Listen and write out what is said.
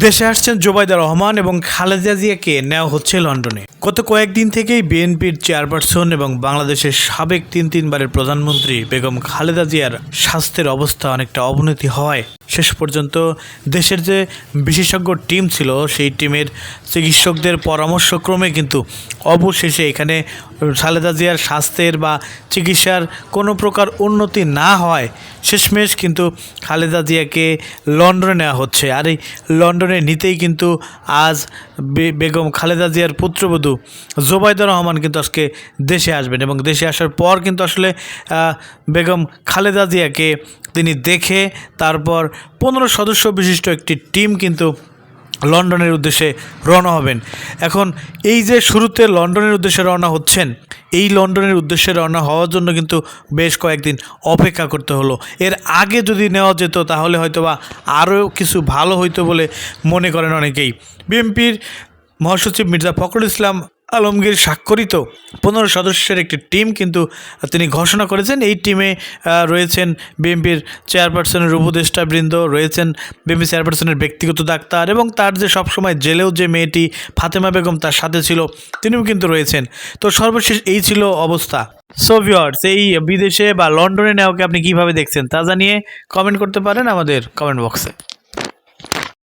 দেশে আসছেন জোবাইদা রহমান এবং খালেদা জিয়াকে নেওয়া হচ্ছে লন্ডনে। গত কয়েকদিন থেকেই বিএনপির চেয়ারপারসন এবং বাংলাদেশের সাবেক তিনবারের প্রধানমন্ত্রী বেগম খালেদা জিয়ার স্বাস্থ্যের অবস্থা অনেকটা অবনতি হওয়ায় শেষ পর্যন্ত দেশের যে বিশেষজ্ঞ টিম ছিল সেই টিমের চিকিৎসকদের পরামর্শক্রমে কিন্তু অবশেষে এখানে খালেদা জিয়ার স্বাস্থ্যের বা চিকিৎসার কোনো প্রকার উন্নতি না হয় শেষমেশ কিন্তু খালেদা জিয়াকে লন্ডনে নেওয়া হচ্ছে। আর এই লন্ডনে নিতেই কিন্তু আজ বেগম খালেদা জিয়ার পুত্রবধূ জোবাইদা রহমান কিন্তু আজকে দেশে আসবেন এবং দেশে আসার পর কিন্তু আসলে বেগম খালেদা জিয়াকে তিনি দেখে তারপর 15 সদস্য বিশিষ্ট একটি টিম কিন্তু লন্ডনের উদ্দেশ্যে রওনা হবেন। এখন এই যে শুরুতে লন্ডনের উদ্দেশ্যে রওনা হচ্ছেন, এই লন্ডনের উদ্দেশ্যে রওনা হওয়ার জন্য কিন্তু বেশ কয়েকদিন অপেক্ষা করতে হলো। এর আগে যদি নেওয়া যেত তাহলে হয়তোবা আরও কিছু ভালো হইতো বলে মনে করেন অনেকেই। বিএনপির মহাসচিব মির্জা ফখরুল ইসলাম আলমগীর স্বাক্ষরিত 15 সদস্যের একটি টিম কিন্তু তিনি ঘোষণা করেছেন। এই টিমে রয়েছেন বিএনপির চেয়ারপারসনের উপদেষ্টাবৃন্দ, রয়েছেন বিএনপি চেয়ারপারসনের ব্যক্তিগত ডাক্তার এবং তার যে সবসময় জেলেও যে মেয়েটি ফাতেমা বেগম তার সাথে ছিল তিনিও কিন্তু রয়েছেন। তো সর্বশেষ এই ছিল অবস্থা। সো ভিউয়ার্স, এই বিদেশে বা লন্ডনে নেওয়াকে আপনি কীভাবে দেখছেন তা জানিয়ে কমেন্ট করতে পারেন আমাদের কমেন্ট বক্সে।